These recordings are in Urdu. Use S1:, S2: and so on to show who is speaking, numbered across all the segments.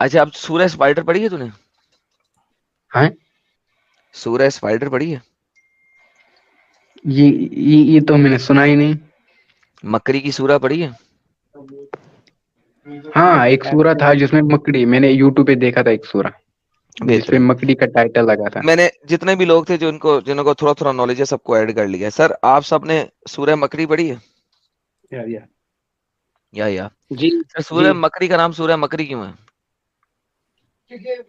S1: اچھا اب سورہ اسپائڈر پڑھی ہے تو نے؟
S2: ہاں
S1: سورہ اسپائڈر پڑھی ہے؟
S2: یہ تو میں نے سنا ہی نہیں.
S1: مکری کی سورہ پڑھی ہے؟
S2: ہاں ایک سورہ تھا جس میں مکڑی، میں نے یوٹیوب پہ دیکھا تھا ایک سورہ جس پہ
S1: بہترین.
S2: مکڑی کا ٹائٹل لگا تھا.
S1: میں نے جتنے بھی لوگ تھے جنہوں کو تھوڑا تھوڑا نالج ہے سب کو ایڈ کر لیا. سر آپ سب نے سورہ مکری پڑھی ہے؟ یا
S3: جی
S1: سر
S3: جی.
S1: سورہ مکری کا نام سورہ مکری کیوں ہے؟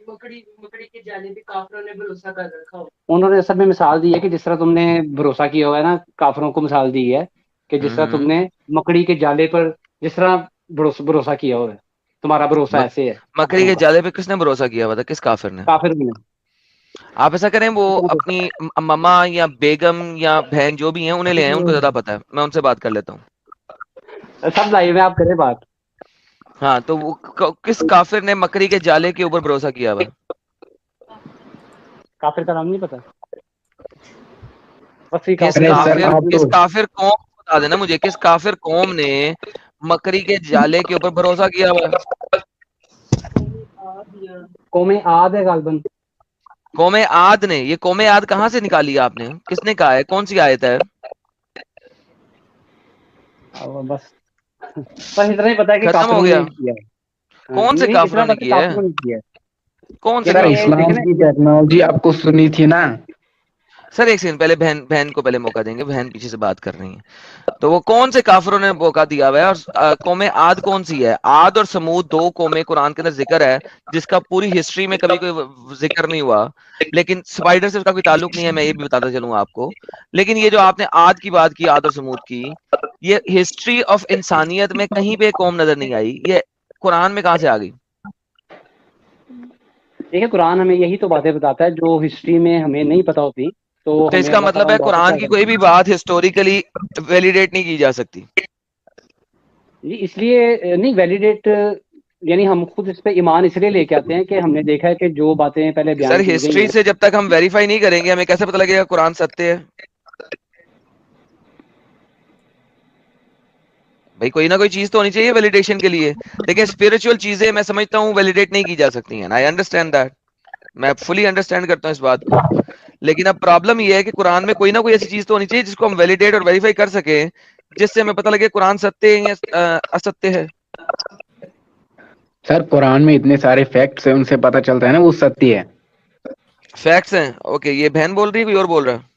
S3: مکڑی کے جانے پہ کافروں نے بھروسہ کر رکھا ہو. انہوں نے اصل میں مثال دی ہے کہ جس طرح تم نے بھروسہ کیا ہوا ہے نا، کافروں کو مثال دی ہے کہ جس طرح تم نے مکڑی کے جالے پر جس طرح بھروسہ کیا ہوا ہے، تمہارا بھروسہ ایسے ہے
S1: مکری
S3: کافروں
S1: کے
S3: کا.
S1: جالے پہ کس نے بھروسہ کیا ہوا تھا؟ کس کافر نے؟
S3: کافر نے.
S1: آپ ایسا کریں وہ اپنی مما یا بیگم یا بہن جو بھی ہیں انہیں لے آئیں، ان کو زیادہ پتا ہے، میں ان سے بات کر لیتا ہوں.
S3: سب لائیو میں آپ کریں بات.
S1: ہاں تو وہ کس کافر نے مکری کے جالے کے اوپر بھروسہ کیا ہوا؟
S3: کافر کا نام نہیں پتا؟ وسیع
S1: کس
S2: ارے سر
S1: کافر
S2: آپ
S1: کس
S2: تو
S1: کافر قوم بتا دینا مجھے، کس کافر قوم نے مکری کے جالے کے اوپر بھروسہ کیا ہوا؟
S3: قوم عاد ہے غالباً.
S1: قوم عاد نے. یہ قوم عاد کہاں سے نکالی آپ نے؟ کس نے کہا ہے؟ کون سی آیت ہے؟
S3: بس بس اتنا ہی پتا ہے کہ
S1: ختم ہو
S3: کافروں نے
S1: گیا.
S3: کیا ہے.
S1: کون سے
S3: نہیں اتنا
S1: کافروں نے
S3: پتا ہے
S1: کیا ہے؟
S3: کافروں نے کیا ہے.
S1: کون سے
S2: سر
S3: یعنی
S1: کافروں نے؟
S3: دیکھیں
S2: اسلام کی
S3: نا.
S2: ٹیکنالوجی آپ کو سنی تھی نا.
S1: سر ایک سیکنڈ پہلے بہن کو پہلے موقع دیں گے، بہن پیچھے سے بات کر رہی ہیں. تو وہ کون سے کافروں نے موقع دیا ہوا ہے؟ اور قوم عاد کون سی ہے؟ عاد اور سمود دو قومیں قرآن کے اندر ذکر ہے جس کا پوری ہسٹری میں کبھی کوئی ذکر نہیں ہوا، لیکن اسپائڈر سے اس کا کوئی تعلق نہیں ہے، میں یہ بھی بتاتا چلوں آپ کو. لیکن یہ جو آپ نے عاد کی بات کی، عاد اور سمود کی، یہ ہسٹری آف انسانیت میں کہیں پہ قوم نظر نہیں آئی، یہ قرآن میں کہاں سے آ گئی؟
S3: دیکھیں قرآن ہمیں یہی تو باتیں بتاتا ہے جو ہسٹری میں ہمیں نہیں پتا ہوتی، تو
S1: تو اس
S3: ہمیں
S1: کا
S3: اللہ
S1: مطلب
S3: تعالیٰ
S1: ہے
S3: ان باتوں سے
S1: قرآن کی
S3: آگاہ.
S1: کوئی بھی بات ہسٹوریکلی ویلیڈیٹ نہیں کی جا سکتی.
S3: جی اس لیے نہیں ویلیڈیٹ، یعنی ہم خود اس پہ ایمان اس لیے لے کے آتے ہیں کہ ہم نے دیکھا ہے کہ جو باتیں پہلے
S1: سر
S3: بیان کی گئی
S1: ہسٹری
S3: ہیں.
S1: سے جب تک ہم ویریفائی نہیں کریں گے ہمیں کیسے پتہ لگے گا قرآن ستیہ ہے؟ بھائی کوئی نہ کوئی چیز تو ہونی چاہیے ویلیڈیشن کے لیے. دیکھیں اسپرچل چیزیں میں سمجھتا ہوں ویلیڈیٹ نہیں کی جا سکتی ہیں. آئی انڈرسٹینڈ دیٹ، میں فلی انڈرسٹینڈ کرتا ہوں اس بات کو. لیکن اب پرابلم یہ ہے کہ قرآن میں کوئی نہ کوئی ایسی چیز تو ہونی چاہیے جس کو ہم ویلیڈیٹ اور ویریفائی کر سکیں، جس سے ہمیں پتہ لگے قرآن ستیہ ہے یا استیہ ہے.
S2: سر قرآن میں اتنے سارے فیکٹس ہیں، ان سے پتہ چلتا ہے نا وہ ستیہ ہے.
S1: فیکٹس ہیں. اوکے یہ بہن بول رہی ہے کوئی اور بول رہا ہے؟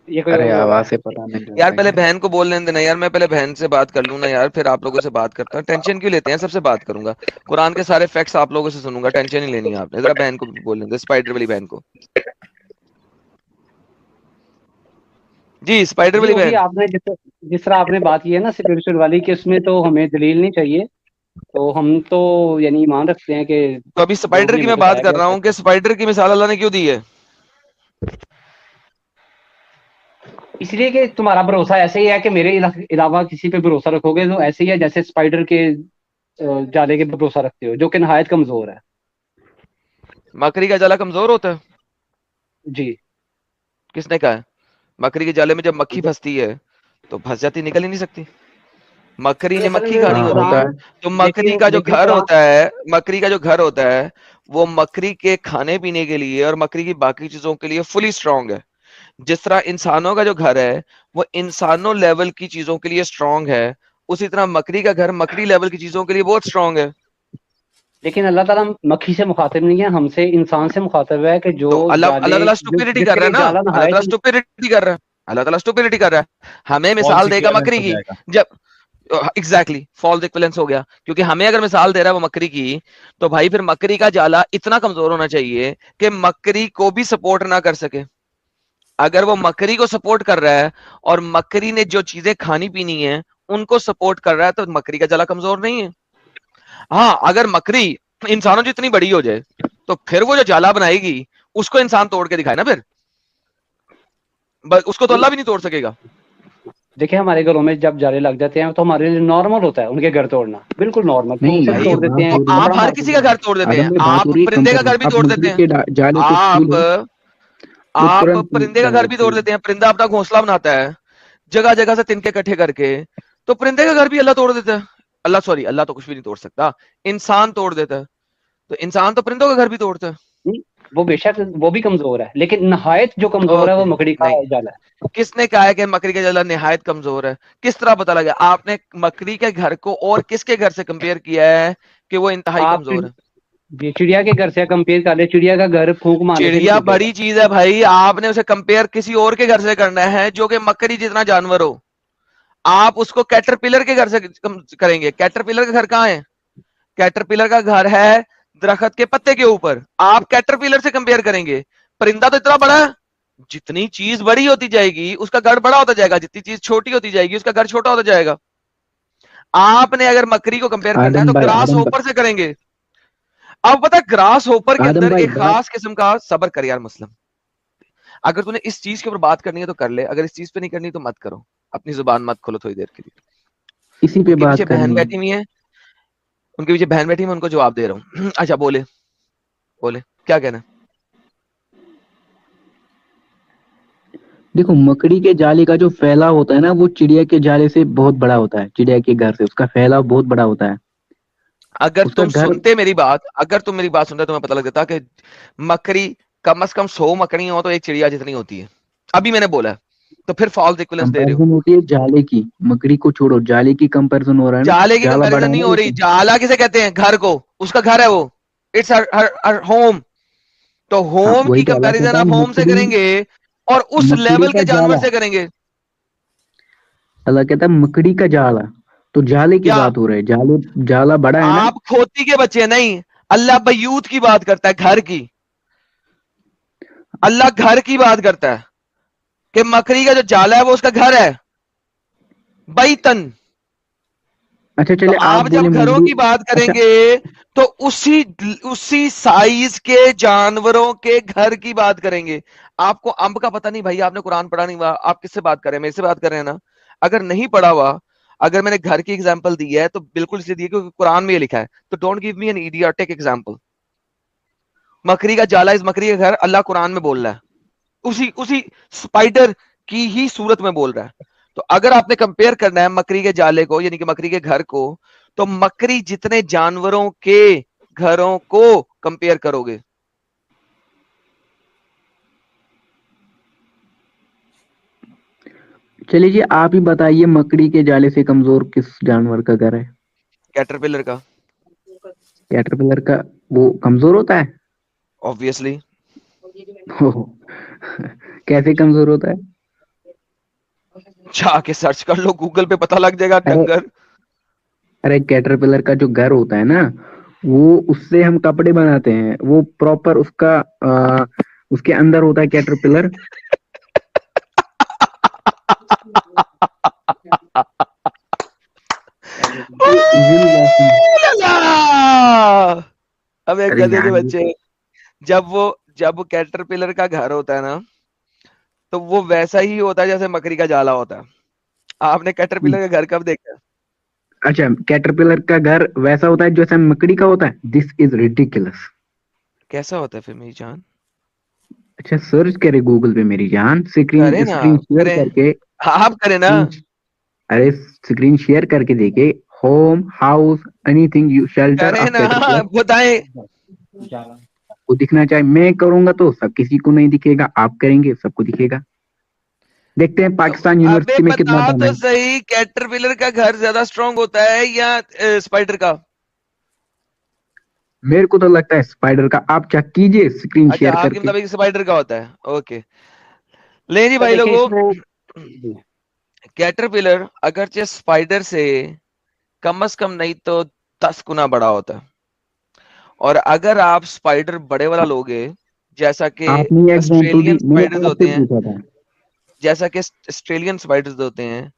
S3: یہ کوئی اور
S2: ارے
S3: بول رہا
S2: آواز
S3: ہے.
S2: سے پتا نہیں
S1: یار
S2: چلتا
S1: پہلے
S2: کیا.
S1: بہن کو بول لینے دینا یار، میں پہلے بہن سے بات کر لوں نا یار، پھر آپ لوگوں سے بات کرتا ہوں. ٹینشن کیوں لیتے ہیں؟ سب سے بات کروں گا، قرآن کے سارے فیکٹس آپ لوگوں سے سنوں گا، ٹینشن نہیں لینی ہے آپ نے. ذرا بہن کو بول لیں گے، اسپائڈر والی بہن کو. جی اسپائڈر
S3: جی
S1: والی
S3: وہی
S1: بہن.
S3: آپ نے جس طرح آپ نے بات کی ہے نا اسپرچل والی، کہ اس میں تو ہمیں دلیل نہیں چاہیے، تو ہم تو یعنی ایمان رکھتے ہیں کہ
S1: تو ابھی
S3: جو
S1: اسپائڈر
S3: بھی
S1: کی
S3: ہمیں
S1: میں بات
S3: بتایا
S1: کر
S3: گیا
S1: رہا
S3: ہے.
S1: ہوں کہ اسپائڈر کی مثال اللہ نے کیوں دی ہے؟
S3: اس لیے کہ تمہارا بھروسہ ایسے ہی ہے کہ میرے علاوہ کسی پہ بھروسہ رکھو گے تو ایسے ہی ہے جیسے اسپائڈر کے جالے کے بھروسہ رکھتے ہو، جو کہ نہایت کمزور ہے.
S1: مکری کا جالا کمزور ہوتا ہے؟
S3: جی
S1: کس نے کہا ہے؟ مکری کے جالے میں جب مکھی پھنستی ہے تو پھنس جاتی، نکل ہی نہیں سکتی. مکری نے
S3: اصل
S1: مکھی
S3: میں
S1: کھانی
S2: ہاں
S1: ہوتی
S2: ہوتا
S1: ہے.
S2: ہے.
S1: تو مکری کا جو
S3: لیکن
S1: گھر
S3: قرآن.
S1: ہوتا ہے، مکری کا جو گھر ہوتا ہے وہ مکری کے کھانے پینے کے لیے اور مکری کی باقی چیزوں کے لیے فلی اسٹرانگ ہے. جس طرح انسانوں کا جو گھر ہے وہ انسانوں لیول کی چیزوں کے لیے اسٹرانگ ہے، اسی طرح مکری کا گھر مکری لیول کی چیزوں کے لیے بہت اسٹرانگ ہے.
S3: لیکن اللہ تعالیٰ مکھی سے مخاطب نہیں ہے، ہم سے انسان سے مخاطب ہے کہ جو
S1: تو اللہ
S3: جالے
S1: تعالیٰ اسٹوپیڈیٹی
S3: جس
S1: کر
S3: کے
S1: رہا ہے
S3: لیے
S1: نا،
S3: جالا
S1: اللہ تعالیٰ
S3: نہایت.
S1: اسٹوپیڈیٹی کر رہا ہے. اللہ تعالیٰ اسٹوپیڈیٹی کر رہا ہے. ہمیں مثال
S4: فالس
S1: دے گا
S4: اکویولنس
S1: مکری
S4: ہو
S1: کی.
S4: جائے گا.
S1: جب ایگزیکٹلی فالس ایکویلنس ہو گیا، کیونکہ ہمیں اگر مثال دے رہا ہے وہ مکری کی، تو بھائی پھر مکری کا جالا اتنا کمزور ہونا چاہیے کہ مکری کو بھی سپورٹ نہ کر سکے. اگر وہ مکری کو سپورٹ کر رہا ہے اور مکری نے جو چیزیں کھانی پینی ہیں ان کو سپورٹ کر رہا ہے تو مکری کا جالا کمزور نہیں ہے. ہاں اگر مکری انسانوں جتنی بڑی ہو جائے تو پھر وہ جو جالا بنائے گی اس کو انسان توڑ کے دکھائے نا، پھر اس کو تو اللہ بھی نہیں توڑ سکے گا.
S3: دیکھیں ہمارے گھروں میں جب جالے لگ جاتے ہیں تو ہمارے لیے نارمل ہوتا ہے ان کے گھر توڑنا، بالکل نارمل، تو
S2: نہیں
S3: اسے
S1: بھائی
S3: توڑ
S2: یہ
S3: دیتے
S2: بات
S3: ہیں،
S2: ہو رہی ہے
S1: آپ
S3: کپڑا
S2: نا،
S1: ہر
S3: مار
S1: کسی کا
S3: دیتے ہیں.
S1: گھر توڑ دیتے ہیں،
S2: اصل میں بات
S1: آپ
S2: ہو رہی ہے
S1: پرندے کا گھر بھی
S2: کمفرٹ. اب
S1: توڑ دیتے
S2: مکڑی
S1: ہیں.
S2: کے جالے کو
S1: آپ
S2: چھو لو وہ
S1: آپ
S2: ترنت
S1: پرندے کا
S2: جل
S1: گھر بھی
S2: جاتی
S1: توڑ
S2: ہے.
S1: دیتے ہیں. پرندہ اپنا گھونسلہ بناتا ہے جگہ جگہ سے تنکے اکٹھے کر کے، تو پرندے کا گھر بھی اللہ توڑ دیتا ہے. اللہ سوری اللہ تو کچھ بھی نہیں توڑ سکتا, انسان توڑ دیتا ہے, تو انسان تو پرندوں کا گھر بھی توڑتا ہے.
S3: وہ بے شک وہ بھی کمزور ہے, لیکن نہایت جو کمزور ہے وہ مکڑی کا
S1: نہیں,
S3: جالا ہے.
S1: کس نے کہا ہے کہ مکڑی کا جالا نہایت کمزور ہے؟ کس طرح پتا لگا؟ آپ نے مکڑی کے گھر کو اور کس کے گھر سے کمپیئر کیا ہے کہ وہ انتہائی
S3: آپ
S1: کمزور ہے؟
S3: چڑیا کے گھر سے کمپیئر کر لے, چڑیا کا گھر پھونک مارنے سے نہیں
S1: چڑیا
S3: ٹوٹے گا.
S1: بڑی چیز ہے بھائی, آپ نے اسے کمپیئر کسی اور کے گھر سے کرنا ہے جو کہ مکڑی جتنا جانور ہو. آپ اس کو کیٹر پلر کے گھر سے کریں گے. کیٹر پلر کا گھر کہاں ہے؟ کیٹر پلر کا گھر ہے درخت کے پتے کے اوپر. آپ کیٹر پلر سے کمپیئر کریں گے؟ پرندہ تو اتنا بڑا ہے, جتنی چیز بڑی ہوتی جائے گی اس کا گھر بڑا ہوتا جائے گا, جتنی چیز چھوٹی ہوتی جائے گی اس کا گھر چھوٹا ہوتا جائے گا. آپ نے اگر مکڑی کو کمپیئر کرنا ہے تو گراس ہوپر سے کریں گے. اب پتا گراس ہوپر کے اندر ایک خاص قسم کا, صبر کر یار مسلم, اگر تمہیں اس چیز کے اوپر بات کرنی ہے تو کر لے, اگر اس چیز پہ نہیں کرنی تو مت کرو, اپنی زبان مت کھولو تھوڑی دیر کے لیے.
S2: اسی
S1: ان
S2: پہ
S1: کے پیچھے
S2: بات
S1: بہن
S2: کرنی ہے.
S1: بیٹھی ہوئی ہے, ان کے پیچھے بہن بیٹھی میں ان کو جواب دے رہا ہوں. اچھا بولے بولے کیا کہنا ہے؟
S2: دیکھو مکڑی کے جالے کا جو پھیلاؤ ہوتا ہے نا وہ چڑیا کے جالے سے بہت بڑا ہوتا ہے. چڑیا کے گھر سے اس کا پھیلاؤ بہت بڑا ہوتا ہے.
S1: اگر
S2: اس کا
S1: تم
S2: گھر
S1: سنتے میری بات, اگر تم میری بات سنتے تو تمہیں پتہ لگ جاتا کہ مکڑی کم از کم 100 مکڑیاں ہو تو ایک چڑیا جتنی ہوتی ہے. ابھی میں نے بولا, تو پھر فالس ایکویلنس دے رہے ہو.
S2: کمپیرزن ہوتی ہے جالے کی, مکڑی کو چھوڑو جالے کی کمپیرزن ہو رہا ہے نا.
S1: جالے کی
S2: جالا بڑا
S1: کمپیریزن
S2: ہے
S1: نہیں
S2: نا
S1: ہو رہی.
S2: لیکن
S1: جالا کسے کہتے ہیں؟ گھر کو, اس کا گھر ہے وہ, اٹس ہر ہوم. تو
S2: ہاں
S1: ہوم
S2: وہی
S1: کی
S2: تو اللہ
S1: کمپیریزن
S2: کہتا ہے
S1: آپ ہوم سے
S2: مکڑی,
S1: کریں گے اور اس
S2: مکڑی
S1: لیول
S2: کا
S1: کے جانور
S2: جالا,
S1: سے کریں گے.
S2: اللہ کہتا ہے مکڑی کا جالا, تو جالے کی
S1: کیا
S2: بات ہو رہی ہے. جالا بڑا ہے نا.
S1: آپ کھوتی کے بچے نہیں, اللہ بیوت کی بات کرتا ہے, گھر کی. اللہ گھر کی بات کرتا ہے کہ مکڑی کا جو جالا ہے وہ اس کا گھر ہے, بیتن.
S2: اچھا
S1: تو
S2: چلے
S1: آپ
S2: بولے
S1: جب گھروں
S2: مکڑی.
S1: کی بات کریں
S2: اچھا
S1: گے تو اسی سائز کے جانوروں کے گھر کی بات کریں گے. آپ کو امب کا پتہ نہیں بھائی, آپ نے قرآن پڑھا نہیں ہوا, آپ کس سے بات کر رہے ہیں؟ میرے سے بات کر رہے ہیں نا. اگر نہیں پڑھا ہوا, اگر میں نے گھر کی ایگزامپل دی ہے تو بالکل اس لیے دی ہے کیونکہ قرآن میں یہ لکھا ہے. تو don't give me an idiotic example. مکڑی کا جالا از مکڑی کا گھر, اللہ قرآن میں بول رہا ہے, اسی اسپائڈر کی ہی صورت میں بول رہا ہے. تو اگر آپ نے کمپیئر کرنا ہے مکڑی کے جالے کو یعنی کہ مکڑی کے گھر کو, تو مکڑی جتنے جانوروں کے گھروں کو کمپیئر کرو گے.
S2: چلیے جی آپ ہی بتائیے مکڑی کے جالے سے کمزور کس جانور کا گھر ہے؟
S1: کیٹر پلر کا.
S2: کیٹرپلر کا وہ کمزور ہوتا ہے؟
S1: obviously.
S2: کیسے کمزور ہوتا ہے؟
S1: جا کے سرچ کر لو گوگل پہ, پتہ لگ جائے گا
S2: ارے
S1: ڈنگر.
S2: ارے کیٹرپلر کا جو گھر ہوتا ہے نا وہ اس سے ہم کپڑے بناتے ہیں. وہ پراپر اس کا اس کے اندر ہوتا ہے کیٹرپلر.
S1: اب ایک
S2: ارے
S1: گدے کے
S2: یار
S1: بچے, جب کیٹر پلر کا گھر ہوتا ہے نا تو وہ ویسا ہی ہوتا ہے جیسے مکڑی کا جالا ہوتا ہے. آپ نے کیٹر پلر کا گھر کب دیکھا؟
S2: اچھا کیٹرپلر کا گھر ویسا ہوتا ہے جیسا مکڑی کا ہوتا ہے. دس از ریڈیکولس.
S1: کیسا ہوتا ہے پھر میری جان؟
S2: اچھا سرچ کرے گوگل پہ میری جان,
S1: کرے نا,
S2: اسکرین شیئر
S1: کرے,
S2: کر کے.
S1: آپ کرے نا.
S2: ارے اسکرین شیئر کر کے دیکھے, home house any thing you shelter
S1: کرے
S2: آف
S1: نا,
S2: کیٹرپلر
S1: بتائیں.
S2: کو دکھنا چاہے. میں کروں گا تو سب کسی کو نہیں دکھے گا, آپ کریں گے سب کو دکھے گا. دیکھتے ہیں پاکستان
S1: ابے
S2: یونیورسٹی میں
S1: بتا
S2: کتنا دم
S1: تو
S2: ہے.
S1: صحیح, کیٹر پلر کا گھر زیادہ اسٹرانگ ہوتا ہے یا اسپائڈر کا؟
S2: میرے کو تو لگتا ہے اسپائڈر کا. آپ چیک کیجئے اسکرین
S1: اچھا
S2: شیئر
S1: آپ
S2: کر
S1: کے
S2: کے.
S1: مطابق اسپائڈر کا ہوتا ہے. اوکے لیں جی بھائی
S3: دیکھیں
S1: لوگوں,
S3: اس میں
S1: کیٹر پلر اگرچہ اسپائڈر سے کم از کم نہیں تو 10 گنا بڑا ہوتا ہے. اور اگر آپ اسپائڈر بڑے والا لوگے جیسا کہ
S2: آپ نے یہ ایگزامپل
S1: آسٹریلین
S2: دی, میں نے
S1: اسپائڈرز
S2: آپ سے
S1: ہوتے ہیں,
S2: پوچھا تھا.
S1: جیسا کہ آسٹریلین اسپائڈرز ہوتے ہیں,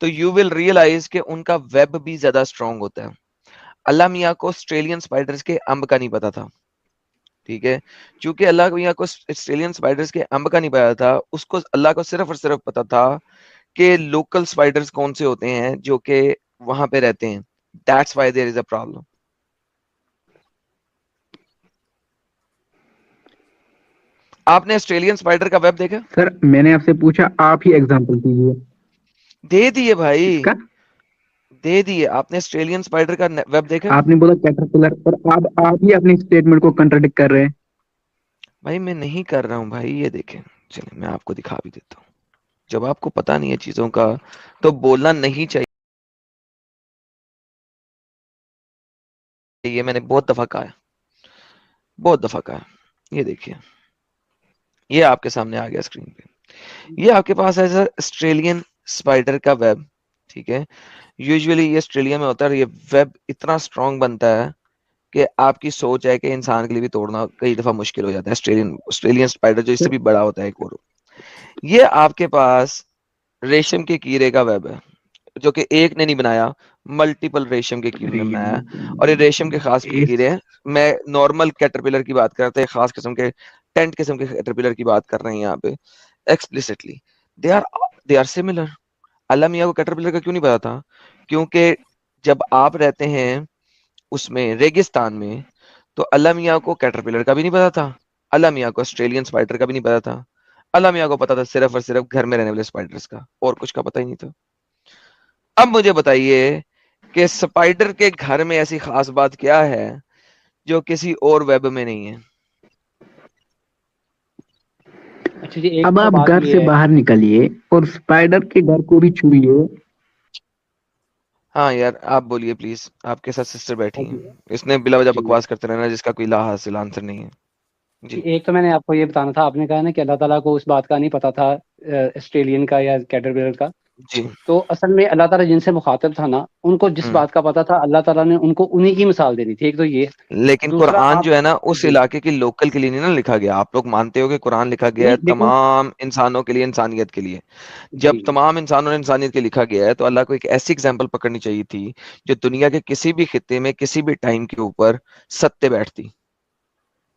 S1: تو یو ول ریئلائز کہ ان کا ویب بھی زیادہ اسٹرانگ ہوتا ہے. اللہ میاں کو آسٹریلین اسپائڈرز کے امب کا نہیں پتا تھا, ٹھیک ہے, چونکہ اللہ میاں کو آسٹریلین اسپائڈرز کے امب کا نہیں پتا تھا, اس کو اللہ کو صرف اور صرف پتا تھا کہ لوکل اسپائڈرز کون سے ہوتے ہیں جو کہ وہاں پہ رہتے ہیں. That's why there is a problem. آپ نے آسٹریلین اسپائڈر کا ویب دیکھا؟
S2: سر میں نے آپ سے پوچھا, آپ ہی ایگزامپل دیجیے.
S1: دے دیے بھائی,
S2: کس کا؟
S1: دے دیے. آپ نے آسٹریلین اسپائڈر کا ویب دیکھا؟
S2: آپ نے بولا کیٹرپلر، اور آپ ہی اپنی اسٹیٹمنٹ کو کنٹراڈکٹ کر رہے ہیں.
S1: بھائی میں نہیں کر رہا ہوں بھائی، یہ دیکھیں، چلیں میں آپ کو دکھا بھی دیتا ہوں. جب آپ کو پتا نہیں ہے چیزوں کا تو بولنا نہیں چاہیے. یہ میں نے بہت دفعہ کہا ہے، بہت دفعہ کہا ہے. یہ دیکھیے، یہ آپ کے سامنے آ گیا اسکرین پہ. یہ آپ کے پاس ہے آسٹریلین اسپائڈر کا ویب. ٹھیک ہے، یوزلی یہ آسٹریلیا میں ہوتا ہے. یہ ویب اتنا اسٹرانگ بنتا ہے کہ آپ کی سوچ ہے کہ انسان کے لیے بھی توڑنا کئی دفعہ مشکل ہو جاتا ہے. آسٹریلین اسپائڈر جو اس سے بھی بڑا ہوتا ہے ایک اور. یہ آپ کے پاس ریشم کے کیڑے کا ویب ہے، جو کہ ایک نے نہیں بنایا، ملٹیپل ریشم کے کیڑے نے بنایا. اور یہ ریشم کے خاص کیڑے ہیں. میں نارمل کیٹرپلر کی بات کرتا ہے، خاص قسم کے ٹینٹ قسم کے کیٹرپلر کی بات کر رہے ہیں یہاں پہ ایکسپلیسٹلی. They are similar. اللہ میاں کو کیٹرپلر کا کیوں نہیں پتا تھا؟ کیونکہ جب آپ رہتے ہیں اس میں ریگستان میں تو اللہ میاں کو کیٹرپلر کا بھی نہیں پتا تھا، اللہ میاں کو آسٹریلین اسپائڈر کا بھی نہیں پتا تھا. اللہ میاں کو پتا تھا صرف اور صرف گھر میں رہنے والے اسپائڈرز کا، اور کچھ کا پتا ہی نہیں تھا. اب مجھے بتائیے کہ اسپائڈر کے گھر میں ایسی خاص بات کیا ہے جو کسی اور ویب میں نہیں ہے؟
S3: اچھا جی، ایک
S2: اب
S3: تو
S2: آپ
S3: بات
S2: گھر
S3: یہ
S2: سے
S3: ہے.
S2: باہر نکلیے اور اسپائڈر کے گھر کو بھی چھوئیے.
S1: ہاں یار آپ بولیے پلیز، آپ کے ساتھ سسٹر بیٹھی
S3: جی
S1: ہیں، اس نے بلا وجہ
S3: جی،
S1: بکواس کرتے رہنا جس کا کوئی لا حاصل آنسر نہیں ہے. جی
S3: ایک تو میں نے آپ کو یہ بتانا تھا، آپ نے کہا نا کہ اللہ تعالیٰ کو اس بات کا نہیں پتا تھا آسٹریلین کا یا کیٹرپلر کا.
S1: جی.
S3: تو اصل میں اللہ تعالیٰ جن سے مخاطب تھا نا، ان کو جس بات کا پتا تھا، اللہ تعالیٰ نے ان کو انہی کی مثال دینی تھی. ایک تو یہ.
S1: لیکن
S3: دوسرا
S1: قرآن
S3: آپ.
S1: جو ہے نا اس
S3: جی
S1: علاقے کی لوکل کے لیے نہیں نا لکھا گیا. آپ لوگ مانتے ہو کہ قرآن لکھا گیا ہے
S3: نہیں، لیکن
S1: تمام انسانوں کے لیے، انسانیت کے لیے. جب
S3: جی
S1: تمام انسانوں نے انسانیت کے لکھا گیا ہے تو اللہ کو ایک ایسی اگزامپل پکڑنی چاہیے تھی جو دنیا کے کسی بھی خطے میں کسی بھی ٹائم کے اوپر ستتے بیٹھتی.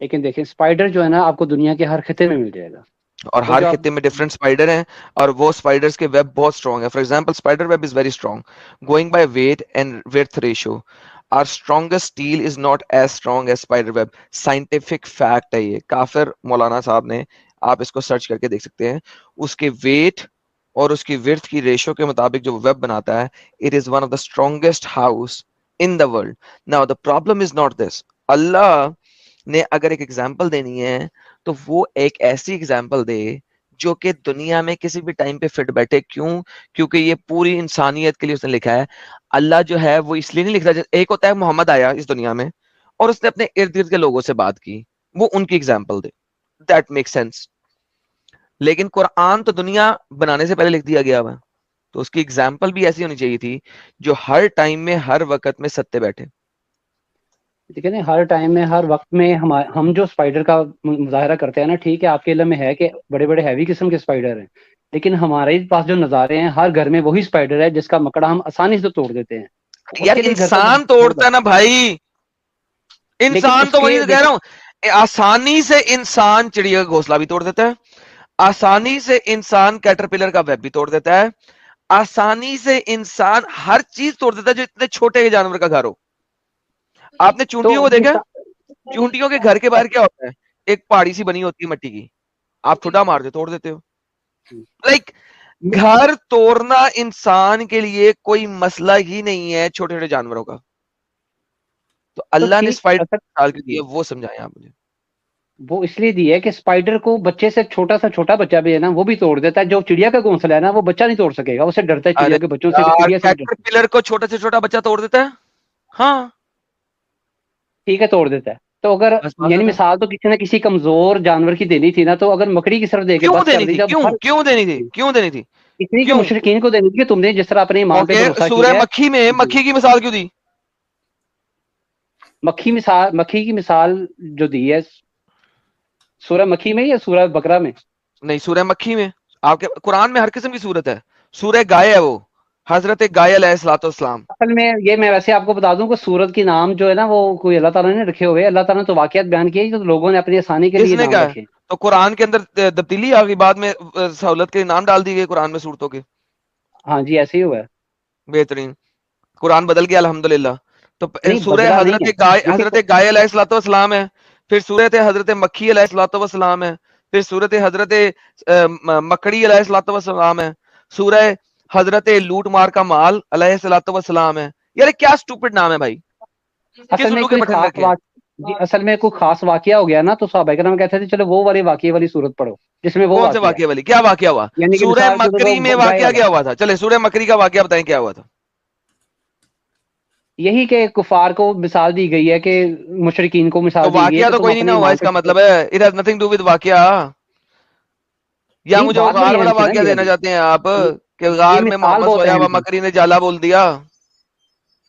S3: لیکن دیکھیں اسپائڈر جو ہے نا آپ کو دنیا کے ہر خطے میں مل جائے گا.
S1: اور
S3: وہ
S1: ہر
S3: جو آپ.
S1: خطے میں ڈفرنٹ اسپائڈر ہیں، اور وہ اسپائڈرز کے ویب بہت اسٹرانگ ہے. For example spider web is very strong. Going by weight and width ratio our strongest steel is not as strong as spider web. scientific fact ہے یہ. کافر مولانا صاحب نے، آپ اس کو سرچ کر کے دیکھ سکتے ہیں، اس کے ویٹ اور اس کی ورتھ کی ریشو کے مطابق جو ویب بناتا ہے، it is one of the strongest house in the world. Now the problem is not this. اللہ نے اگر ایک ایگزامپل دینی ہے تو وہ ایک ایسی ایگزامپل دے جو کہ دنیا میں کسی بھی ٹائم پہ فٹ بیٹھے. کیوں؟ کیونکہ یہ پوری انسانیت کے لیے اس نے لکھا ہے. اللہ جو ہے وہ اس لیے نہیں لکھ رہا. ایک ہوتا ہے محمد آیا اس دنیا میں اور اس نے اپنے ارد گرد کے لوگوں سے بات کی، وہ ان کی example they. That make sense. لیکن قرآن تو دنیا بنانے سے پہلے لکھ دیا گیا ہوا، تو اس کی ایگزامپل بھی ایسی ہونی چاہیے تھی جو ہر ٹائم میں ہر وقت میں ستے بیٹھے.
S3: ٹھیک ہے نا، ہر ٹائم میں ہر وقت میں ہم جو اسپائڈر کا مظاہرہ کرتے ہیں نا، ٹھیک ہے آپ کے علم میں ہے کہ بڑے بڑے ہیوی قسم کے اسپائڈر ہیں، لیکن ہمارے پاس جو نظارے ہیں ہر گھر میں وہی اسپائڈر ہے جس کا مکڑا ہم آسانی سے توڑ دیتے ہیں. اس
S1: یار
S3: کے لیے گھر کا
S1: انسان
S3: ہوگا.
S1: توڑتا نا بھائی،
S3: لیکن
S1: انسان
S3: اس
S1: تو
S3: کے
S1: وہی تو کہہ رہا
S3: لیکن
S1: ہوں. آسانی سے انسان چڑیا کا گھونسلہ بھی توڑ دیتا ہے، آسانی سے انسان کیٹرپلر کا ویب بھی توڑ دیتا ہے، آسانی سے انسان ہر چیز توڑ دیتا ہے جو اتنے چھوٹے جانور کا گھر ہو. آپ نے
S3: تو
S1: چونٹیوں کو دیکھا؟ چونٹیوں کے گھر کے باہر کیا ہوتا ہے؟ ایک پہاڑی سی بنی ہوتی ہے مٹی کی، آپ ٹھڈا مارتے توڑ دیتے ہو. لائک گھر توڑنا انسان کے لیے کوئی مسئلہ ہی نہیں ہے چھوٹے چھوٹے جانوروں کا. تو
S3: تو
S1: اللہ نے
S3: ٹھیک
S1: اسپائڈر مثال کے
S3: جی،
S1: دیے، وہ سمجھائیں آپ مجھے.
S3: وہ اس لیے دی ہے کہ اسپائڈر کو بچے سے چھوٹا سا چھوٹا بچہ بھی ہے نا وہ بھی توڑ دیتا ہے. جو چڑیا کا گھونسلہ ہے نا وہ بچہ نہیں توڑ سکے گا، اسے ڈرتا ہے
S1: ارے
S3: چڑیا کے بچوں سے بھی،
S1: یار
S3: چڑیا سے بھی ڈرتا ہے.
S1: کیٹرپلر کو چھوٹا سے چھوٹا بچہ توڑ دیتا ہے. ہاں
S3: ٹھیک ہے توڑ دیتا ہے. تو اگر
S1: بس بات
S3: یعنی
S1: ختم.
S3: مثال تو کسی نہ کسی کمزور جانور کی دینی تھی نا، تو اگر مکڑی کی طرف دے کے
S1: کیوں
S3: بس کر
S1: دینی
S3: دی.
S1: تھی؟
S3: جب
S1: کیوں
S3: ہر
S1: کیوں دینی تھی؟ کیوں دینی تھی؟
S3: اس لیے کہ
S1: کیوں؟
S3: مشرکین کو دینی تھی کہ تم نے جس طرح اپنے ایمان پہ
S1: اوکے،
S3: بھروسہ
S1: سورہ
S3: کیا ہے.
S1: مکھی میں
S3: جی،
S1: مکھی کی مثال کیوں دی؟
S3: مکھی کی مثال جو دی ہے سورہ مکھی میں یا سورہ بقرہ میں؟
S1: نہیں، سورہ مکھی میں. آپ کے قرآن میں ہر قسم کی صورت ہے. سورہ گائے ہے وہ، حضرت گائے علیہ الصلوۃ والسلام.
S3: اصل میں یہ میں ویسے آپ کو بتا دوں کہ سورت کی نام جو ہے نا وہ کوئی اللہ تعالیٰ نے رکھے ہوئے. اللہ تعالیٰ نے تو واقعات بیان کیے جو لوگوں نے اپنی آسانی کے
S1: کس
S3: لیے
S1: نے
S3: نام
S1: کہا ہے؟
S3: رکھے.
S1: تو قرآن کے اندر تبدیلی آ گئی بعد میں، سہولت کے نام ڈال دی گئی قرآن میں صورتوں کے.
S3: ہاں جی ایسے ہی ہوا ہے.
S1: بہترین. قرآن بدل گیا الحمدللہ. تو
S3: نہیں
S1: سورہ
S3: بدلا نہیں
S1: حضرت
S3: ہے.
S1: گائے، حضرت
S3: دیکھیں
S1: گائے علیہ الصلوۃ والسلام ہے. پھر سورت حضرت مکھی علیہ الصلوۃ والسلام ہے. پھر سورت حضرت مکڑی علیہ الصلوۃ والسلام ہے. سورہ حضرت لوٹ مار کا مال علیہ الصلوۃ والسلام ہے. یار کیا سٹوپڈ نام ہے بھائی, کس
S3: اصل میں
S1: الو کے
S3: کوئی
S1: بٹن
S3: خاص
S1: رکھے ہیں؟
S3: اصل میں کوئی خاص واقعہ ہو گیا نا, تو صحابہ کرام کہتے تھے چلو وہ والی واقعے والی صورت پڑھو جس میں وہ
S1: کون سے
S3: واقعہ ہے.
S1: واقعے والی, کیا واقعہ ہوا؟
S3: یعنی کہ
S1: سورہ
S3: مثال کے طور پر
S1: مکری میں
S3: وہ گائے
S1: واقعہ
S3: والا,
S1: کیا ہوا تھا؟ چلے سورہ مکری کا واقعہ بتائیں کیا ہوا تھا.
S3: یہی کہ کفار کو مثال دی گئی ہے, کہ مشرکین کو
S1: تو
S3: مثال دی گئی ہے
S1: واقعہ
S3: کہ
S1: تو
S3: تم
S1: کوئی نہیں
S3: اپنے
S1: نا ہوا,
S3: ایمان
S1: اس
S3: پہ
S1: کا مطلب ہے it has nothing to with واقعہ. یا
S3: نہیں,
S1: مجھے وہ
S3: بات
S1: غار
S3: وہی
S1: والا
S3: ہے نا
S1: واقعہ
S3: جی
S1: دینا
S3: ابھی.
S1: چاہتے ہیں آپ, کہ
S3: یہ
S1: غار میں
S3: مثال
S1: محمد
S3: بہت
S1: سویا
S3: اہم
S1: ہوا
S3: تھی.
S1: مکری نے جالا بول دیا.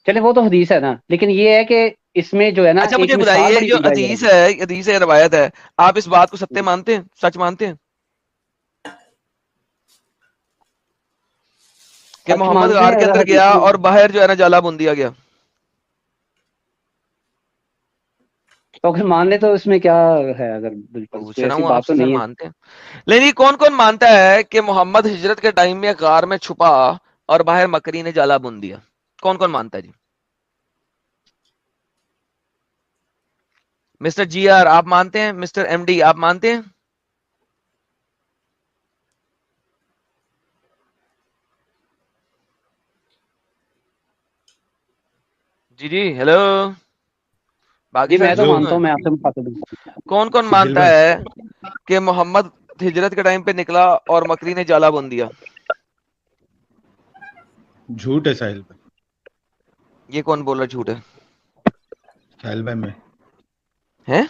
S3: چلے وہ تو حدیث ہے نا, لیکن یہ ہے کہ اس میں جو ہے نا
S1: اچھا
S3: ایک
S1: مجھے
S3: مثال
S1: بتائیے,
S3: بڑی
S1: جو
S3: دی جائے
S1: حدیث
S3: گی.
S1: ہے, حدیث ہے, روایت ہے, آپ اس بات کو ستیہ مانتے ہیں, سچ مانتے ہیں کہ
S3: سچ
S1: محمد
S3: مانتے
S1: غار
S3: ہیں
S1: کے
S3: اگر
S1: اندر
S3: حدیث
S1: گیا
S3: میں,
S1: اور باہر جو ہے نا جالا بون دیا گیا؟
S3: تو اگر مان لے تو اس میں کیا ہے, اگر بالکل
S1: پوچھ
S3: کوئی
S1: رہا
S3: ایسی
S1: ہوں آپ
S3: بات تو
S1: سے, سر
S3: نہیں ہے.
S1: مانتے ہیں؟ لیکن کون کون مانتا ہے کہ محمد ہجرت کے ٹائم میں غار میں چھپا اور باہر مکری نے جالا بون دیا؟ کون کون مانتا ہے جی؟ مسٹر جی آر آپ مانتے ہیں؟ مسٹر ایم ڈی آپ مانتے ہیں؟ جی جی ہیلو, باقی
S3: جی
S1: سارے
S3: میں تو
S1: چپ
S4: ہلو
S1: کیوں
S3: مانتا
S1: ہیں؟
S3: ہوں, میں آپ سے مخاطب ہوں.
S1: کون کون
S4: سہیل
S1: مانتا
S4: بھائی
S1: ہے کہ محمد ہجرت کے ٹائم پہ نکلا اور مکری نے جالا بون دیا؟
S4: جھوٹ ہے ساحل بھائی.
S1: یہ کون بول رہا جھوٹ ہے؟
S4: ساحل بھائی
S1: ہیں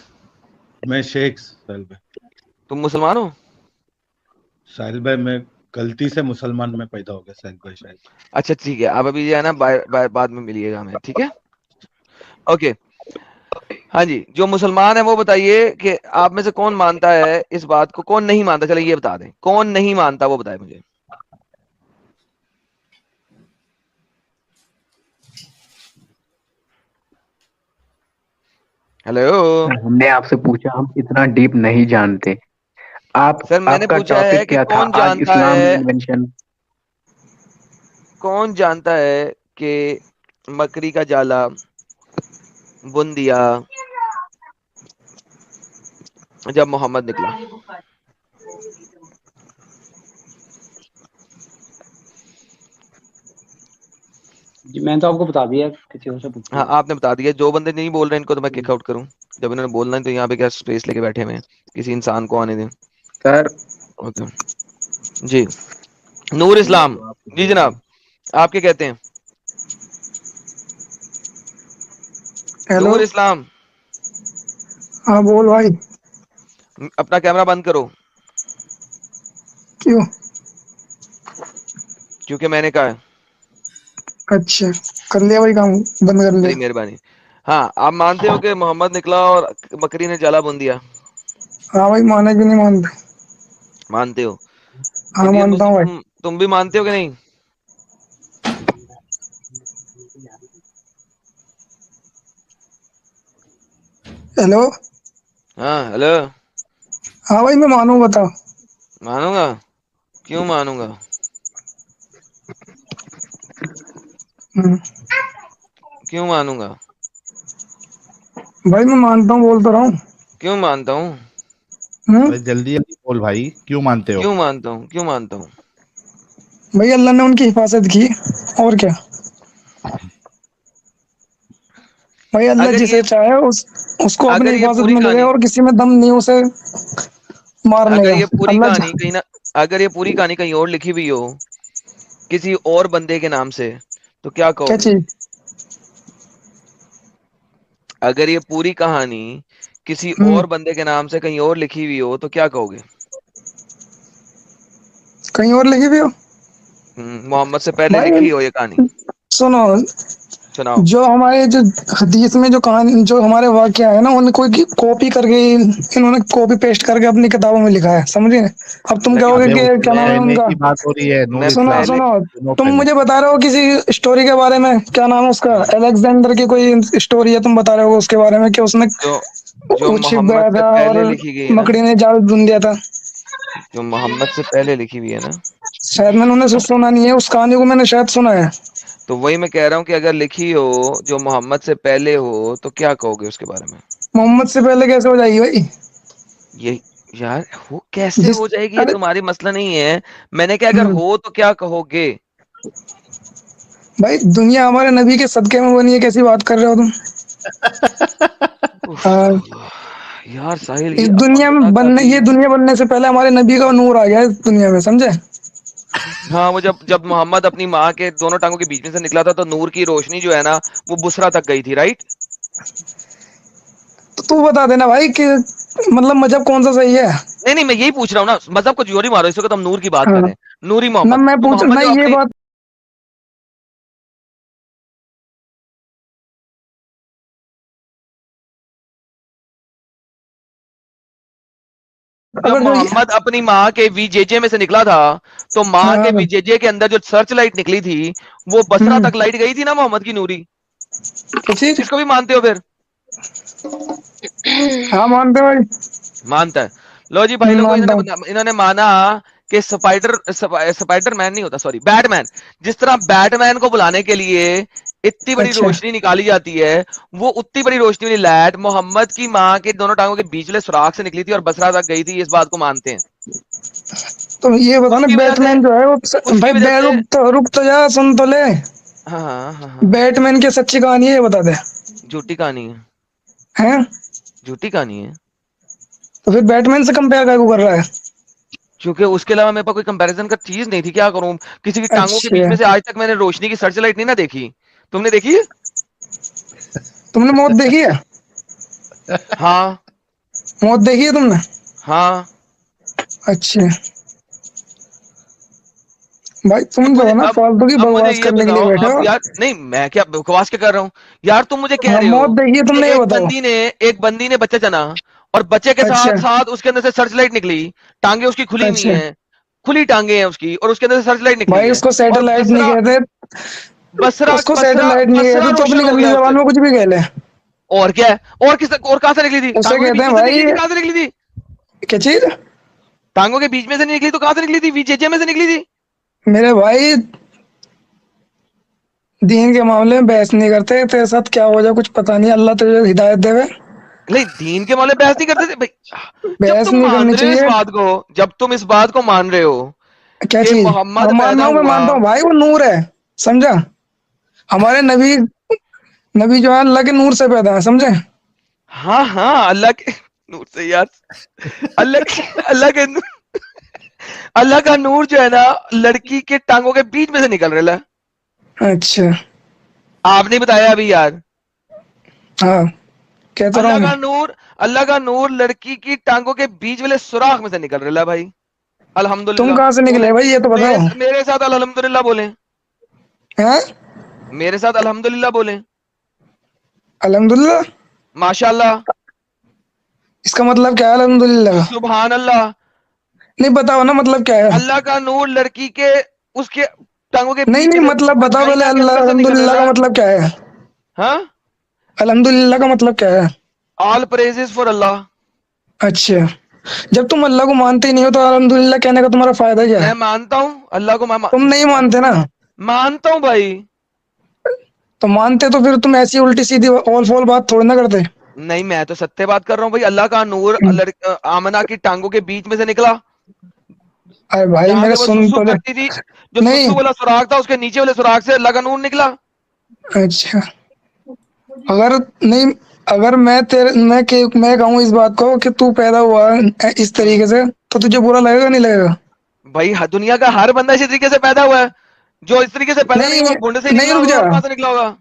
S4: میں شیخ ساحل بھائی.
S1: تم مسلمان ہو؟
S4: ساحل بھائی میں غلطی سے مسلمان میں پیدا ہو گیا ساحل بھائی شاید.
S1: اچھا ٹھیک ہے, آپ ابھی جو ہے نا بعد میں ملیے گا ہمیں, ٹھیک ہے اوکے. ہاں جی, جو مسلمان ہے وہ بتائیے کہ آپ میں سے کون مانتا ہے اس بات کو, کون نہیں مانتا, چلے یہ بتا دیں کون نہیں مانتا, وہ بتائے مجھے. ہیلو
S2: ہم نے آپ سے پوچھا, ہم اتنا ڈیپ نہیں جانتے. آپ
S1: سر, میں نے
S2: آپ کا
S1: پوچھا ہے
S2: ٹاپک
S1: کہ
S2: کیا تھا
S1: کون
S2: آج؟
S1: جانتا
S2: اسلام میں
S1: ہے,
S2: انوینشن.
S1: کون جانتا ہے کہ مکری کا جالا بن دیا جب محمد نکلا؟
S3: جی میں تو آپ کو بتا دیا, کسی اور سے پوچھیں
S1: ہاں
S3: گے.
S1: آپ نے بتا دیا, جو بندے نہیں بول رہے ان کو تو میں کک آؤٹ کروں. جب انہوں نے بولنا ہے تو یہاں پہ کیا اسپیس لے کے بیٹھے ہوئے ہیں, کسی انسان کو آنے دیں.
S2: سر
S1: اوکے جی, نور اسلام جی جناب, آپ کیا کہتے ہیں؟
S5: ہیلو,
S1: نور اسلام
S5: ہاں بول بھائی.
S1: اپنا کیمرہ بند کرو.
S5: کیوں؟
S1: کیونکہ میں نے کہا ہے.
S5: اچھا کر لیا بھائی کام, بند کر لیا.
S1: بڑی مہربانی. ہاں آپ مانتے ہو کہ محمد نکلا اور بکری نے جالا بون دیا؟
S5: ہاں بھائی, مانا کہ نہیں مانتے؟
S1: مانتے ہو؟
S5: ہاں
S1: انڈین
S5: مانتا ہوں بھائی.
S1: مسلم تم بھی مانتے ہو کہ نہیں؟
S5: ہیلو,
S1: ہاں ہیلو,
S5: ہاں بھائی میں مانوں, بتاؤ.
S1: مانوں گا, کیوں مانوں گا؟
S5: ہوں.
S1: کیوں مانوں گا؟
S5: بھائی میں مانتا ہوں, بول تو رہا ہوں.
S1: کیوں مانتا ہوں؟
S5: ہوں.
S4: ارے جلدی جلدی بول بھائی, کیوں مانتے ہو؟
S1: کیوں مانتا ہوں, کیوں مانتا ہوں؟
S5: بھائی اللہ نے ان کی حفاظت کی, اور کیا. بھائی اللہ
S1: اگر یہ
S5: جسے چاہے اس کو اپنی
S1: اگر یہ
S5: حفاظت
S1: پوری
S5: میں لے,
S1: کہانی
S5: اور کسی میں دم نہیں اسے مارنے
S1: اگر
S5: کا.
S1: یہ پوری
S5: اللہ
S1: کہانی کہیں نہ اگر یہ پوری کہانی کہیں اور لکھی ہوئی ہو کسی اور بندے کے نام سے, تو کیا کہو
S5: کیا
S1: گے؟
S5: چیز؟
S1: اگر یہ پوری کہانی کسی
S5: ہوں.
S1: اور بندے کے نام سے کہیں اور لکھی ہوئی ہو تو کیا کہو گے؟
S5: کہیں اور لکھی بھی ہو؟
S1: محمد سے پہلے
S5: بھائی
S1: لکھی ہو یہ کہانی,
S5: سنو,
S1: سناؤ.
S5: جو ہمارے جو حدیث میں جو کہانی, جو ہمارے واقعہ ہے نا, ان کو کاپی کر کے انہوں نے کاپی پیسٹ کر کے اپنی کتابوں میں لکھا ہے, سمجھے. اب تم کہو گے
S4: ابے
S5: کہ
S4: اس
S5: کیا
S4: میں
S5: نام ہے ان
S4: پہلے
S5: کا.
S4: کی بات ہو رہی ہے, نور
S1: میں
S5: سنو
S4: اسلام.
S1: پہلے
S5: سنو,
S4: سنو
S5: تم
S4: پہلے.
S5: مجھے بتا رہے ہو کسی اسٹوری کے بارے میں, کیا نام ہے اس کا, الیگزینڈر کی کوئی اسٹوری ہے, تم بتا رہے ہو اس کے بارے میں کہ اس نے
S1: جو جو
S5: وہ چھپ
S1: محمد
S5: گیا
S1: سے
S5: تھا اور
S1: پہلے لکھی گئی ہے نا,
S5: مکڑی نے جال بن دیا تھا.
S1: جو محمد سے پہلے لکھی ہوئی ہے نا,
S5: شاید میں نے سنا نہیں ہے اس کہانی کو, میں نے شاید سنا ہے.
S1: تو وہی میں کہہ رہا ہوں کہ اگر لکھی ہو جو محمد سے پہلے ہو تو کیا کہو گے اس کے بارے میں؟
S5: محمد سے پہلے کیسے ہو جائے گی بھائی؟
S1: یہ یار وہ کیسے
S5: جس
S1: ہو جائے گی, یہ
S5: ارے
S1: تمہاری مسئلہ نہیں ہے. میں نے کہا اگر
S5: ہوں.
S1: ہو تو کیا کہو گے؟
S5: بھائی دنیا ہمارے نبی کے صدقے میں بنی ہے، کیسی بات کر رہے ہو تم؟ ہاں،
S1: یار ساحل
S5: اس
S1: یہ
S5: دنیا میں
S1: خدا کا
S5: بننے،
S1: بھی.
S5: یہ دنیا بننے سے پہلے ہمارے نبی کا نور آ گیا اس دنیا میں، سمجھے؟
S1: ہاں وہ جب محمد اپنی ماں کے دونوں ٹانگوں کے بیچ میں سے نکلا تھا تو نور کی روشنی جو ہے نا وہ بسرا تک گئی تھی، رائٹ؟
S5: تو بتا دینا بھائی کہ مطلب مذہب کون سا صحیح ہے؟
S1: نہیں نہیں، میں یہی پوچھ رہا ہوں نا، مذہب کو جوری مارو، اس وقت ہم نور کی بات
S5: ہاں،
S1: کریں. نوری
S5: نہ
S1: محمد،
S5: میں
S1: تو
S5: پوچھ
S1: محمد
S5: نہ
S1: جو
S5: یہ
S1: اپنی
S5: بات.
S1: جب
S5: اگر جو
S1: محمد اپنی ماں کے وی جے جے میں سے نکلا تھا تو ماں
S5: ہاں
S1: کے وی جے جے کے اندر جو سرچ لائٹ نکلی تھی وہ بسرا
S5: ہوں
S1: تک لائٹ گئی تھی نا محمد کی نوری.
S5: تو ٹھیک.
S1: اس کو بھی مانتے ہو پھر؟
S5: ہاں مانتے ہیں بھائی.
S1: مانتا ہے. لو جی بھائی لوگوں،
S5: مانتا ہوں.
S1: انہوں نے مانا کہ سپائڈر مین نہیں ہوتا، سوری، بیٹ مین. جس طرح بیٹ مین کو بلانے کے لیے اتنی بڑی
S5: اچھا،
S1: روشنی نکالی جاتی ہے، وہ اتنی بڑی روشنی والی لائٹ محمد کی ماں کے دونوں ٹانگوں کے بیچ والے سوراخ سے نکلی تھی اور بسرا تک گئی تھی. اس بات کو مانتے ہیں.
S5: تو یہ بتا
S1: اس
S5: نا
S1: کی وجہ
S5: بیٹ
S1: سے
S5: مین جو ہے وہ
S1: اس کی
S5: بھائی
S1: وجہ سے
S5: رک تو جا، سن تو لے.
S1: ہاں ہاں ہاں ہاں،
S5: بیٹ مین کی سچی کہانی ہے، یہ بتا دے.
S1: جھوٹی کہانی ہے.
S5: ہیں؟
S1: جھوٹی کہانی ہے.
S5: تو پھر بیٹ مین سے کمپیئر کر رہا ہے؟
S1: کیونکہ اس کے علاوہ میرے پاس کوئی کمپیریزن کا چیز نہیں تھی. کیا کروں؟ کسی کی ٹانگوں کے بیچ
S5: اچھا،
S1: میں سے آج تک میں نے روشنی کی سرچ لائٹ نہیں نہ دیکھی. تم نے دیکھی ہے؟
S5: تم نے موت دیکھی ہے؟
S1: ہاں
S5: موت دیکھی ہے تم نے؟
S1: ہاں.
S5: اچھا بھائی،
S1: اب
S5: تم جو
S1: مجھے
S5: ہے نا
S1: اب
S5: فالتو کی
S1: اب مجھے
S5: بکواس
S1: یہ
S5: کرنے کے لیے
S1: بتاؤ،
S5: بیٹھے
S1: اب
S5: ہو.
S1: یار نہیں، میں کیا بکواس کیا کر رہا ہوں یار؟ تم مجھے کہہ
S5: ہاں
S1: رہے ہو
S5: موت دیکھی ہے تم
S1: کہ
S5: نے، یہ بتاؤ.
S1: ایک بندی نے بچہ چنا اور بچے کے
S5: اچھا
S1: ساتھ ساتھ اس کے اندر سے سرچ لائٹ نکلی. ٹانگیں اس کی کھلی ہوئی
S5: اچھا
S1: ہیں، کھلی ٹانگیں ہیں اس کی، اور اس کے اندر سے سرچ لائٹ نکلی
S5: بھائی،
S1: ہے.
S5: اس کو
S1: اور
S5: سیٹلائٹ نہیں
S1: بسرا
S5: کہتے.
S1: بسرا
S5: اس کو
S1: بسرا
S5: سیٹلائٹ نہیں
S1: بسرا
S5: کہتے، تو
S1: روشن
S5: اپنی
S1: ہو
S5: گندی
S1: گیا اس سے.
S5: زبان میں کچھ بھی کہہ لے.
S1: اور کیا ہے؟ اور کہاں سے نکلی تھی؟
S5: اسے
S1: ٹانگوں کے
S5: کہتے
S1: بیچ
S5: ہیں
S1: میں سے
S5: بھائی.
S1: نکلی تھی. کہاں سے نکلی تھی؟
S5: کیا چیز؟
S1: ٹانگوں کے بیچ میں سے نہیں نکلی تو کہاں سے نکلی تھی؟ وی جے جے میں سے نکلی تھی.
S5: میرے بھائی دین کے معاملے میں بحث نہیں کرتے. تیرے ساتھ کیا ہو جائے کچھ پتا نہیں، اللہ تجھے ہدایت دے.
S1: نہیں، دین کے معاملے میں بحث نہیں کرتے تھے بھائی. جب
S5: بحث
S1: تم
S5: نہیں
S1: مان
S5: کرنی
S1: رہے ہو اس
S5: چاہیے.
S1: بات کو، جب تم اس بات کو مان رہے ہو
S5: کیا
S1: کہ
S5: چیز؟
S1: محمد
S5: ہاں مان
S1: پیدا
S5: رہا ہوں، میں
S1: ہوا.
S5: مانتا ہوں بھائی، وہ نور ہے، سمجھا؟ ہمارے نبی، نبی جو ہے اللہ کے نور سے پیدا ہے، سمجھے؟
S1: ہاں ہاں، اللہ کے نور سے یار. اللہ کے اللہ کا نور جو ہے نا لڑکی کے ٹانگوں کے بیچ میں سے نکل رہا ہے.
S5: اچھا
S1: آپ نے بتایا ابھی یار.
S5: ہاں کہتا رہا
S1: اللہ
S5: ہوں میں.
S1: کا نور اللہ کا نور لڑکی کی ٹانگوں کے بیچ والے سوراخ میں سے نکل رہا ہے بھائی.
S5: تم
S1: الحمدللہ
S5: کہاں سے
S1: بولیں.
S5: نکلے بھائی، یہ تو بتاؤ.
S1: میرے ساتھ الحمدللہ بولیں.
S5: ہیں؟
S1: میرے ساتھ الحمدللہ بولیں.
S5: الحمدللہ.
S1: ماشاء اللہ.
S5: اس کا مطلب کیا ہے الحمدللہ کا؟
S1: سبحان اللہ.
S5: نہیں بتاؤ نا مطلب کیا ہے.
S1: اللہ کا نور لڑکی کے اس کے ٹانگوں کے
S5: نہیں
S1: بیچ
S5: نہیں،
S1: میں
S5: مطلب
S1: سے
S5: بتاؤ پہلے،
S1: وجائنا کے
S5: اللہ
S1: اندر سے نکل
S5: الحمدللہ
S1: رہا
S5: کا
S1: ہے.
S5: مطلب کیا ہے؟
S1: ہاں.
S5: الحمدللہ کا مطلب کیا ہے؟
S1: آل پریزز فار اللہ.
S5: اچھا، جب تم اللہ کو مانتے ہی نہیں ہو تو الحمدللہ کہنے کا تمہارا فائدہ کیا ہے؟
S1: میں مانتا ہوں اللہ کو.
S5: تم نہیں مانتے نا.
S1: مانتا ہوں بھائی.
S5: تو مانتے تو پھر تم ایسی الٹی سیدھی اول فول بات تھوڑی نہ کرتے.
S1: نہیں، میں تو ستیہ بات کر رہا ہوں بھائی. اللہ کا نور آمنہ کی ٹانگوں کے بیچ میں سے نکلا.
S5: ارے بھائی
S1: جہاں
S5: میرے
S1: سے وہ
S5: سن
S1: سسو
S5: تو لے.
S1: کرتی تھی، جو
S5: نہیں.
S1: سسو والا سوراخ تھا اس کے نیچے والے سوراخ سے اللہ کا نور نکلا.
S5: اچھا، اگر نہیں، اگر میں کہوں اس بات کو کہ تو پیدا ہوا اس طریقے سے تو تجھے برا لگے گا نہیں لگے گا؟
S1: بھائی دنیا کا ہر بندہ اسی طریقے سے پیدا ہوا ہے. جو اس طریقے سے پیدا نہیں
S5: نہیں
S1: ہوا بھونڈے سے ہی
S5: نہیں،
S1: نکلا
S5: رک
S1: ہوگا.
S5: جا.
S1: اور کہاں سے نکلا ہوگا؟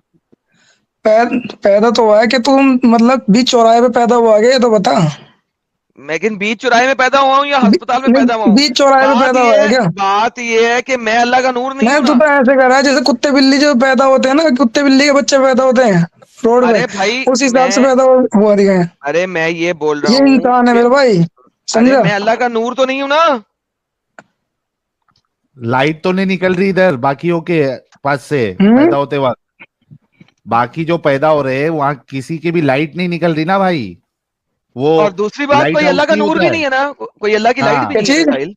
S5: پیدا تو ہوا ہے کہ تم مطلب بیچ چوراہے پہ پیدا ہوا گیا، یہ تو بتا.
S1: لیکن بیچ چوراہے میں پیدا ہوا ہوں یا ہسپتال میں پیدا ہوا
S5: نہیں،
S1: ہوں؟
S5: بیچ چوراہے پہ پیدا ہوا ہے کیا؟
S1: بات یہ ہے کہ میں اللہ کا نور نہیں
S5: نہیں،
S1: ہوں
S5: تو
S1: نا.
S5: ایسے کر رہا ہے جیسے کتے بلی جو پیدا ہوتے ہیں نا، کتے بلی کے بچے پیدا ہوتے ہیں روڈ پہ،
S1: ارے بھائی
S5: اس حساب سے
S1: میں
S5: پیدا ہوا دیا ہے.
S1: ارے میں یہ بول رہا
S5: یہ
S1: ہوں
S5: انسان ہے
S1: کہ
S5: میرے بھائی،
S1: ارے
S5: سمجھا؟
S1: میں اللہ کا نور تو نہیں ہوں نا.
S6: لائٹ تو نہیں نکل رہی ادھر باقیوں کے پاس سے
S5: ہوں.
S6: پیدا ہوتے وقت. باقی جو پیدا ہو رہے ہیں وہاں کسی کی بھی لائٹ نہیں نکل رہی نا بھائی. وہ
S1: اور دوسری بات،
S6: لائٹ
S1: کوئی اللہ
S6: ہاؤس
S1: کا
S6: نہیں
S1: نور
S6: ہوتا
S1: بھی نہیں ہے نا، کوئی اللہ کی لائٹ بھی
S6: ہاں.
S5: کیا
S1: نہیں ہے نا
S5: چیز؟
S1: ساحل.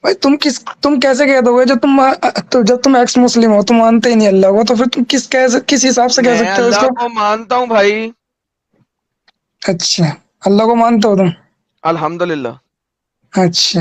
S5: بھائی تم کیسے کہہ دو گے جب تم ایکس مسلم ہو، تم مانتے ہی نہیں اللہ کو، تو پھر تم کس حساب سے کہہ
S1: میں
S5: سکتے ہو اس
S1: اللہ
S5: کو؟
S1: کو مانتا ہوں بھائی.
S5: اچھا، اللہ کو مانتے ہو تم؟
S1: الحمدللہ.
S5: اچھا،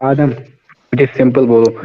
S2: Adam, it is simple, bolo.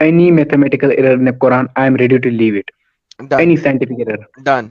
S2: any mathematical error in the Quran, I am ready to leave it.
S1: Done,
S2: Any scientific error.
S1: done,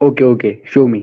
S2: Okay, okay, show me.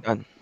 S1: done,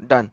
S1: done.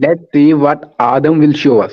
S2: Let's see what Adam will show us.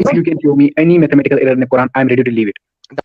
S2: if you can show me any mathematical error in the Quran, I am ready to leave it.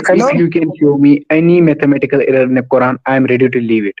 S5: Hello?
S2: if you can show me any mathematical error in the Quran, I am ready to leave it.